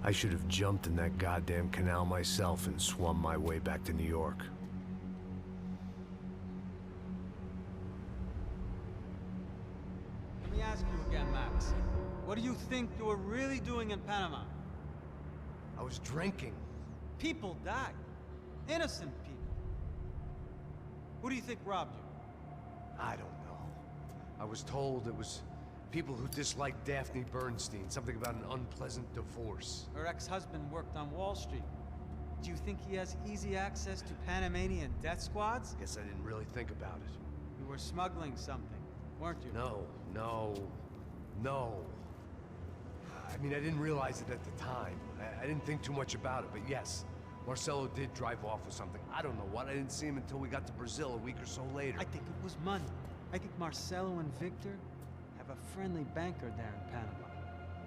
I should have jumped in that goddamn canal myself and swum my way back to New York. Let me ask you again, Max. What do you think you were really doing in Panama? I was drinking. People died. Innocent people. Who do you think robbed you? I don't know. I was told it was people who disliked Daphne Bernstein, something about an unpleasant divorce. Her ex-husband worked on Wall Street. Do you think he has easy access to Panamanian death squads? Guess I didn't really think about it. You were smuggling something, weren't you? No. I mean, I didn't realize it at the time. I didn't think too much about it, but yes, Marcelo did drive off with something. I don't know what. I didn't see him until we got to Brazil a week or so later. I think it was money. I think Marcelo and Victor have a friendly banker there in Panama.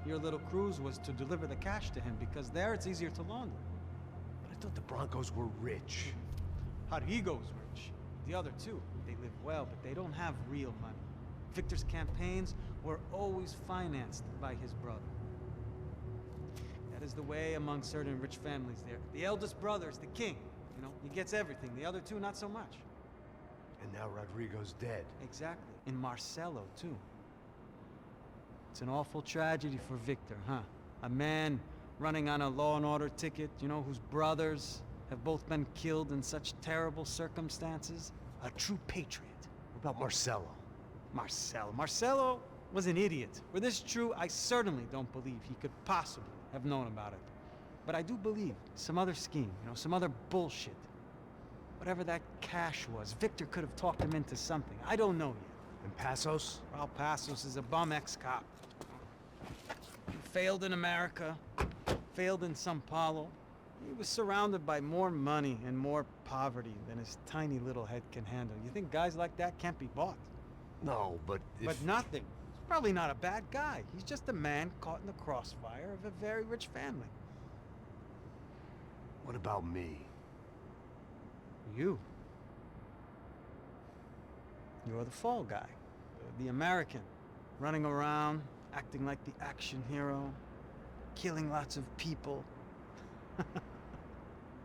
Your little cruise was to deliver the cash to him because there it's easier to launder. But I thought the Broncos were rich. Rodrigo's rich. The other two, they live well, but they don't have real money. Victor's campaigns were always financed by his brother. That is the way among certain rich families there. The eldest brother is the king. You know, he gets everything. The other two, not so much. And now Rodrigo's dead. Exactly. And Marcelo, too. It's an awful tragedy for Victor, huh? A man running on a law and order ticket, you know, whose brothers have both been killed in such terrible circumstances. A true patriot. What about Marcelo? Marcelo was an idiot. Were this true, I certainly don't believe he could possibly have known about it. But I do believe some other scheme, you know, some other bullshit. Whatever that cash was, Victor could have talked him into something. I don't know yet. And Passos? Well, Passos is a bum ex-cop. He failed in America, failed in São Paulo. He was surrounded by more money and more poverty than his tiny little head can handle. You think guys like that can't be bought? No, but if... But nothing. He's probably not a bad guy. He's just a man caught in the crossfire of a very rich family. What about me? You. You're the fall guy. The American. Running around, acting like the action hero. Killing lots of people.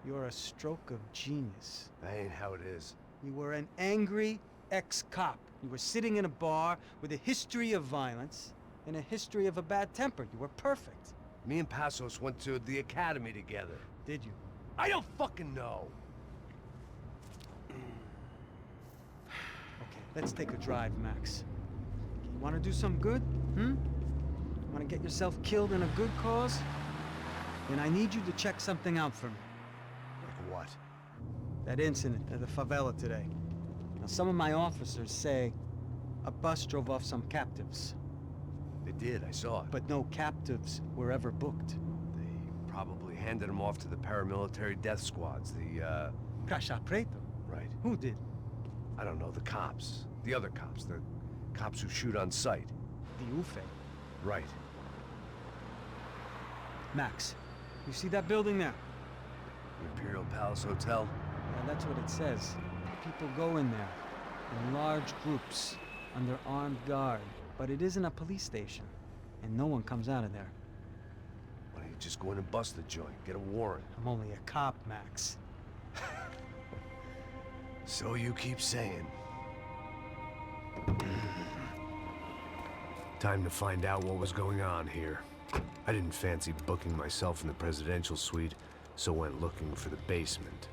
You're a stroke of genius. That ain't how it is. You were an angry ex-cop. You were sitting in a bar with a history of violence and a history of a bad temper. You were perfect. Me and Passos went to the academy together. Did you? I don't fucking know. Okay, let's take a drive, Max. You want to do some good? You want to get yourself killed in a good cause? Then I need you to check something out for me. Like what? That incident at the favela today. Now, some of my officers say a bus drove off some captives. They did, I saw it. But no captives were ever booked. They probably handed them off to the paramilitary death squads, the, Chapitre? Right. Who did? I don't know, the cops. The other cops. The cops who shoot on sight. The UFE. Right. Max, you see that building there? The Imperial Palace Hotel? Yeah, that's what it says. People go in there, in large groups, under armed guard. But it isn't a police station, and no one comes out of there. Why don't you just go in and bust the joint, get a warrant? I'm only a cop, Max. So you keep saying. Time to find out what was going on here. I didn't fancy booking myself in the presidential suite, so went looking for the basement.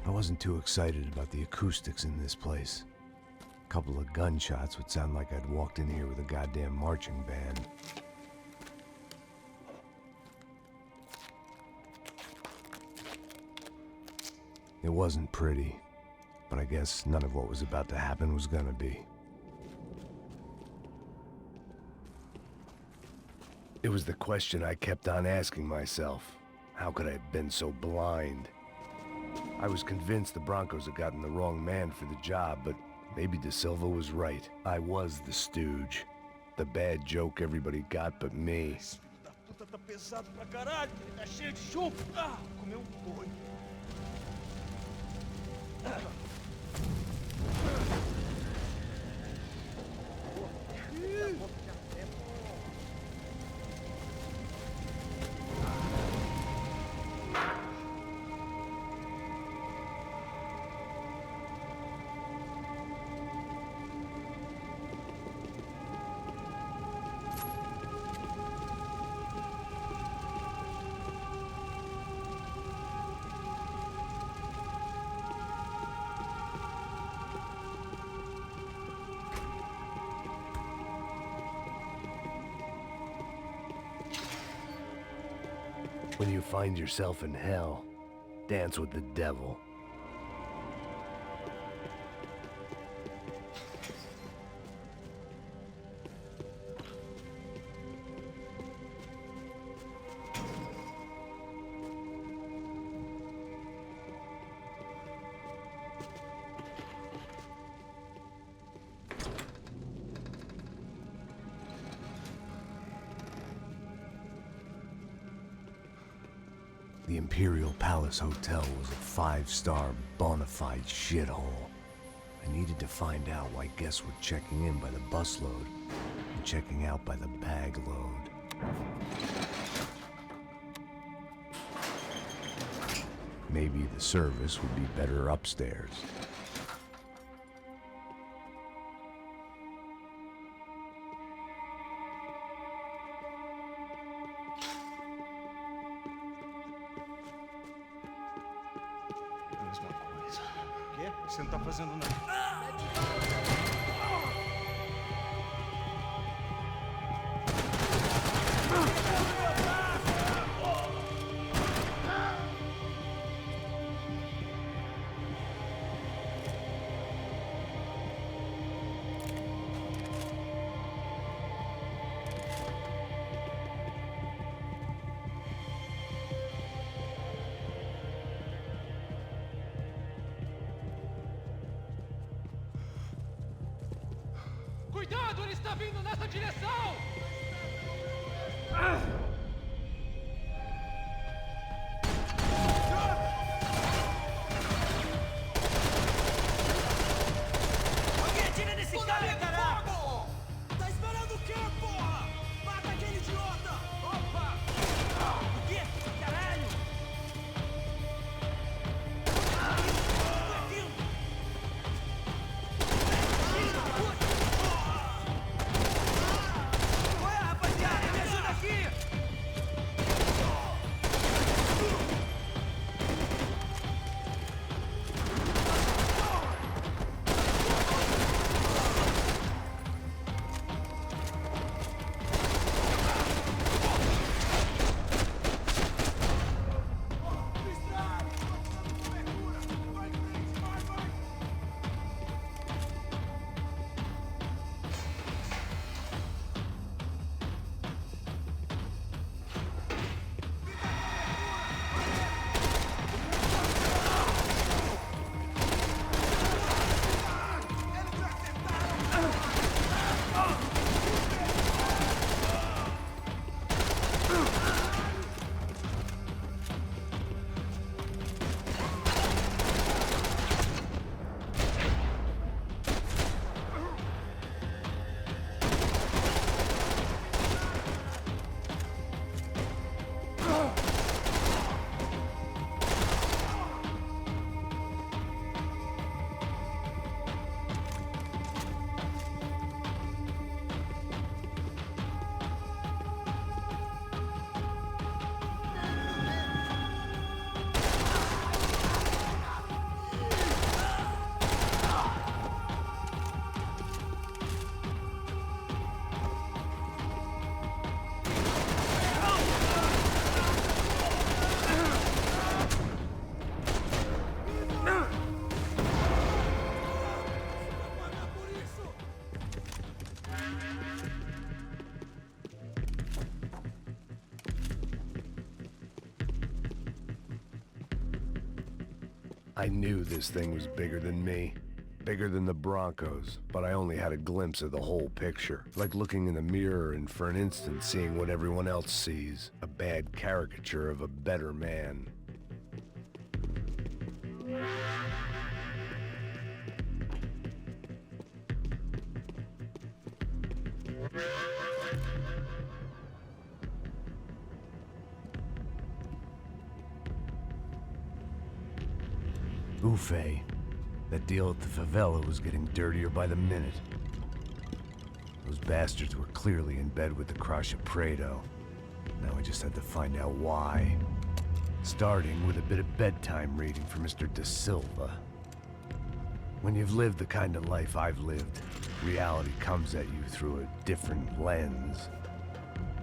I wasn't too excited about the acoustics in this place. A couple of gunshots would sound like I'd walked in here with a goddamn marching band. It wasn't pretty, but I guess none of what was about to happen was gonna be. It was the question I kept on asking myself. How could I have been so blind? I was convinced the Broncos had gotten the wrong man for the job, but maybe De Silva was right. I was the stooge. The bad joke everybody got but me. tá pesado pra caralho, ele tá cheio de chumbo. Ah, comeu um boi. When you find yourself in hell, dance with the devil. The Imperial Palace Hotel was a five-star, bona fide shithole. I needed to find out why guests were checking in by the busload and checking out by the bag load. Maybe the service would be better upstairs. Mesma coisa. O quê? Você não tá fazendo nada. Cuidado, ele está vindo nessa direção! Alguém atira nesse cara, caralho! Tá esperando o quê, porra? Mata aquele idiota! Opa! O quê? Caralho! Ué, rapaziada, me ajuda aqui! I knew this thing was bigger than me. Bigger than the Broncos, but I only had a glimpse of the whole picture. Like looking in the mirror and for an instant seeing what everyone else sees. A bad caricature of a better man. Ufe. That deal at the favela was getting dirtier by the minute. Those bastards were clearly in bed with the Chapitre. Now I just had to find out why. Starting with a bit of bedtime reading for Mr. Da Silva. When you've lived the kind of life I've lived, reality comes at you through a different lens.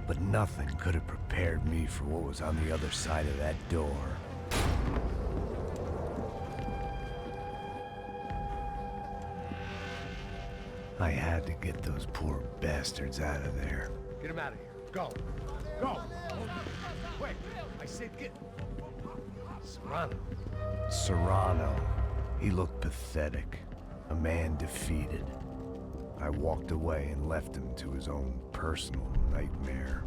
But nothing could have prepared me for what was on the other side of that door. I had to get those poor bastards out of there. Get him out of here. Go. Go. Quick. I said get... Serrano. Serrano. He looked pathetic. A man defeated. I walked away and left him to his own personal nightmare.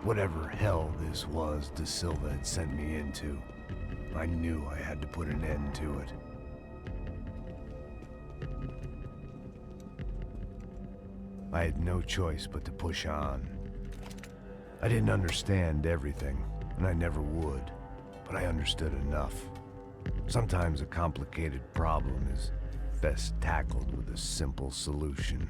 Whatever hell this was Da Silva had sent me into, I knew I had to put an end to it. I had no choice but to push on. I didn't understand everything, and I never would, but I understood enough. Sometimes a complicated problem is best tackled with a simple solution.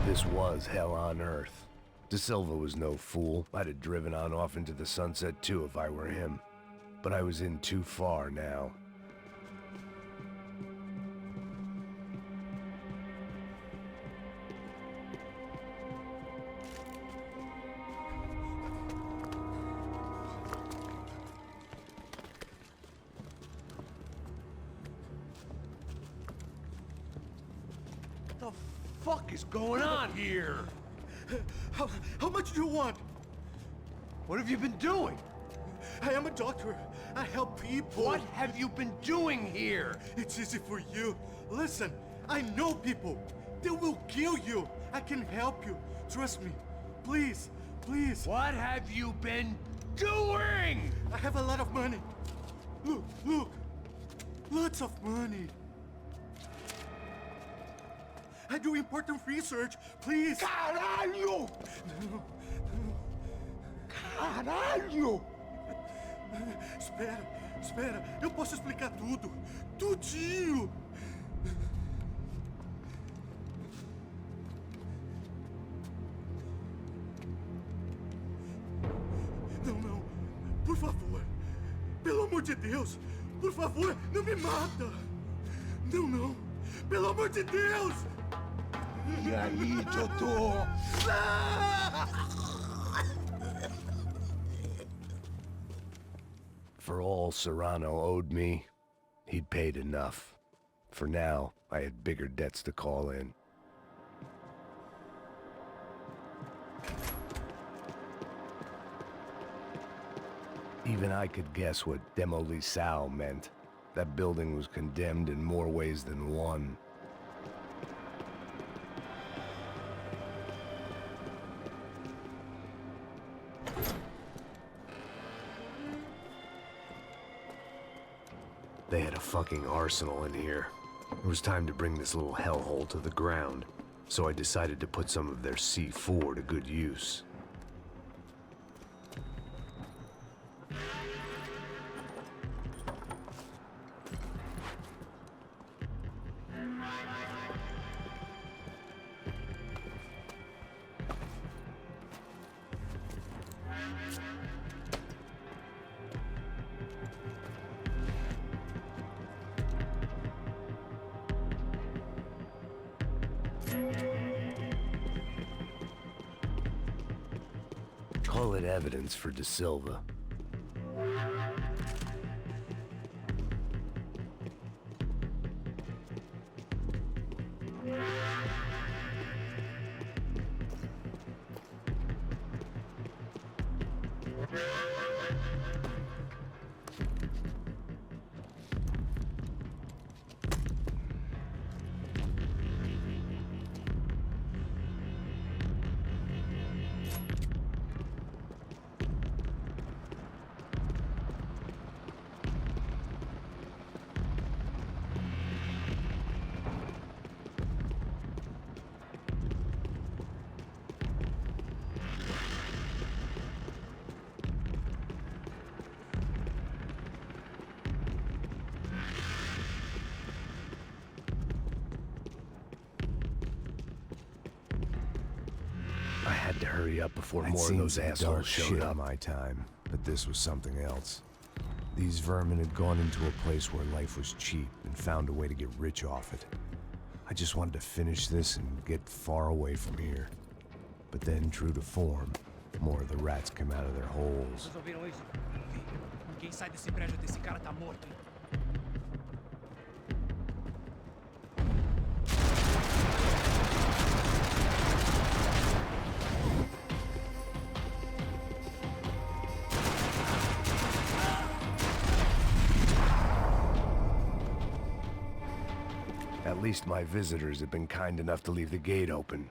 This was hell on earth. Da Silva was no fool. I'd have driven on off into the sunset too if I were him. But I was in too far now. What the fuck is going on here? How much do you want? What have you been doing? I am a doctor. I help people. What have you been doing here? It's easy for you. Listen, I know people. They will kill you. I can help you. Trust me. Please, please. What have you been doing? I have a lot of money. Look, look. Lots of money. I do important research. Please. Caralho! Caralho! Espera, espera. Eu posso explicar tudo. Tudinho. amor de Deus! Por favor, não me mata! Não, não! Pelo amor de Deus! E aí, Totó? For all Serrano owed me, he'd paid enough. For now, I had bigger debts to call in. Even I could guess what demolisal meant. That building was condemned in more ways than one. They had a fucking arsenal in here. It was time to bring this little hellhole to the ground, so I decided to put some of their C4 to good use. Call it evidence for De Silva. I had to hurry up before more of those assholes showed up. My time, but this was something else. These vermin had gone into a place where life was cheap and found a way to get rich off it. I just wanted to finish this and get far away from here. But then, true to form, more of the rats came out of their holes. Vocês ouviram isso? Ninguém sai desse prédio desse cara tá morto, hein? At least my visitors have been kind enough to leave the gate open.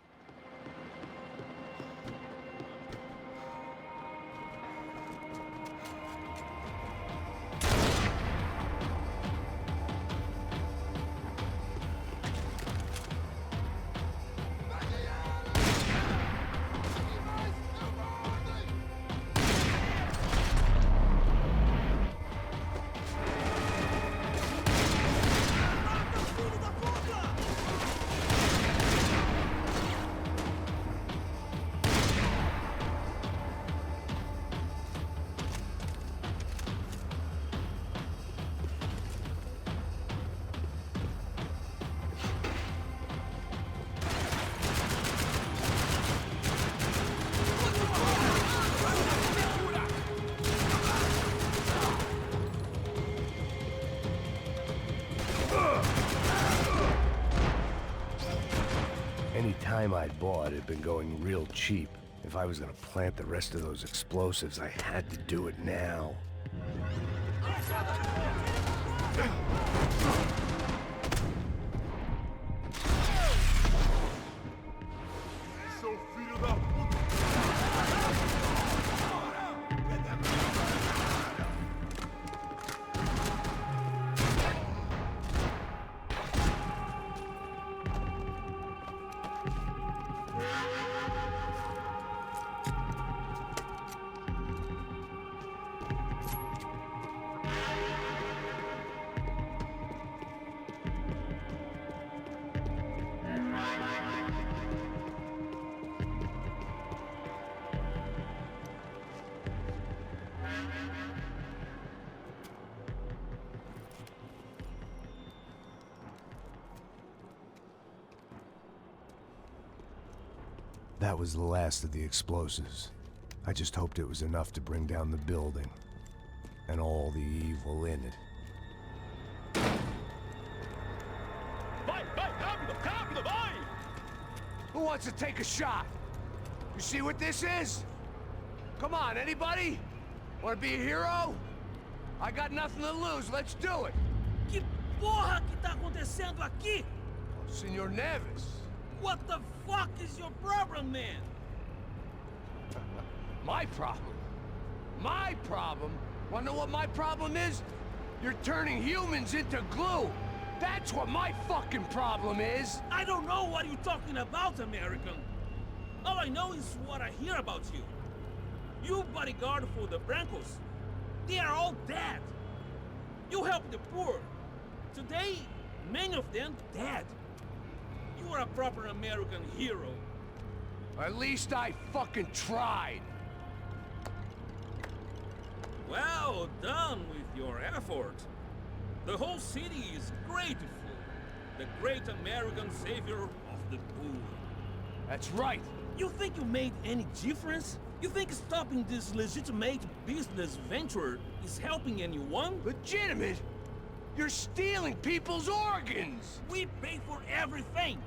Any time I'd bought had been going real cheap. If I was gonna plant the rest of those explosives, I had to do it now. Seu filho da puta! That was the last of the explosives. I just hoped it was enough to bring down the building. And all the evil in it. Vai, vai, rápido, rápido, vai! Who wants to take a shot? You see what this is? Come on, anybody? Want to be a hero? I got nothing to lose, let's do it! Que porra que tá acontecendo aqui? Senor Neves. What the fuck is your problem, man? My problem? My problem? Wanna know what my problem is? You're turning humans into glue! That's what my fucking problem is! I don't know what you're talking about, American. All I know is what I hear about you. You bodyguard for the Brancos. They are all dead. You help the poor. Today, many of them dead. You are a proper American hero. At least I fucking tried. Well done with your effort. The whole city is grateful. The great American savior of the poor. That's right. You think you made any difference? You think stopping this legitimate business venture is helping anyone? Legitimate? You're stealing people's organs! We pay for everything.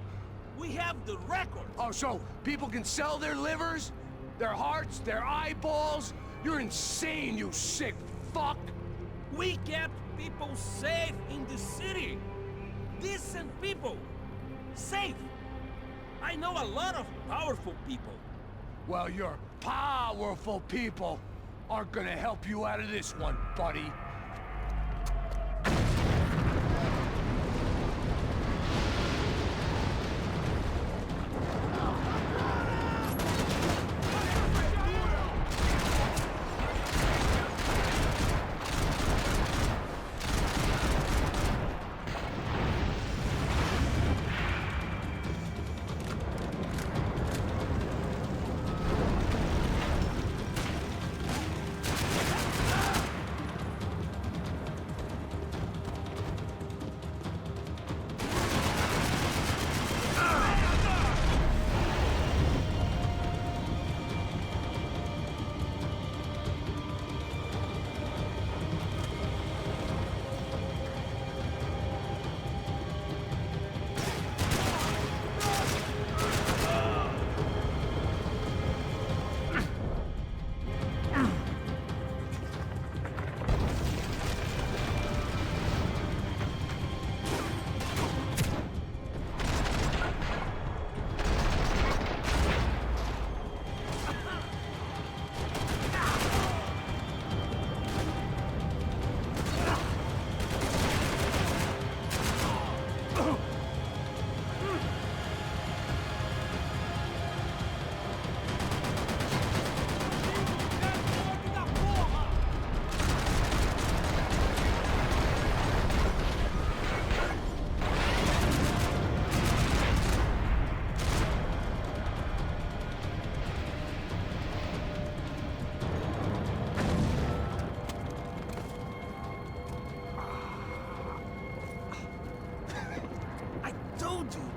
We have the record. Oh, so people can sell their livers? Their hearts? Their eyeballs? You're insane, you sick fuck! We kept people safe in the city. Decent people. Safe. I know a lot of powerful people. Well, your powerful people aren't gonna help you out of this one, buddy.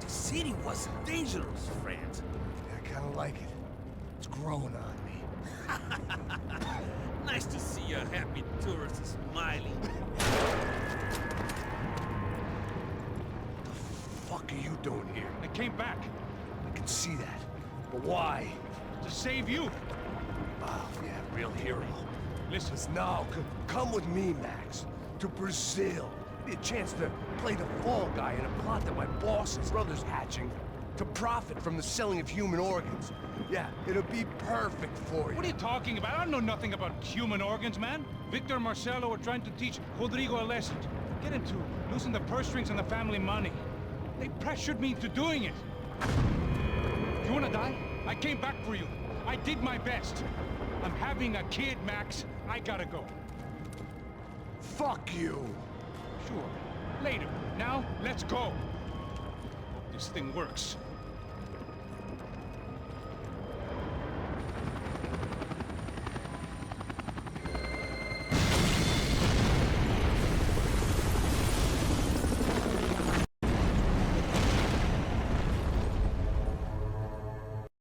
The city was dangerous, friend. I kinda like it. It's growing on me. Nice to see a happy tourist smiling. The fuck are you doing here? I came back I can see that. But why? to save you. Oh, yeah, real hero. Listen, Now, come with me, Max. To Brazil. Be a chance to play the fall guy in a plot that my boss's brother's hatching to profit from the selling of human organs. Yeah, it'll be perfect for you. what are you talking about? I know nothing about human organs, man. Victor and Marcelo are trying to teach Rodrigo a lesson. Get him to loosen the purse strings on the family money. They pressured me into doing it. You wanna die? I came back for you. I did my best. I'm having a kid, Max. I gotta go. Fuck you. Sure. Later. Now, let's go. Hope this thing works.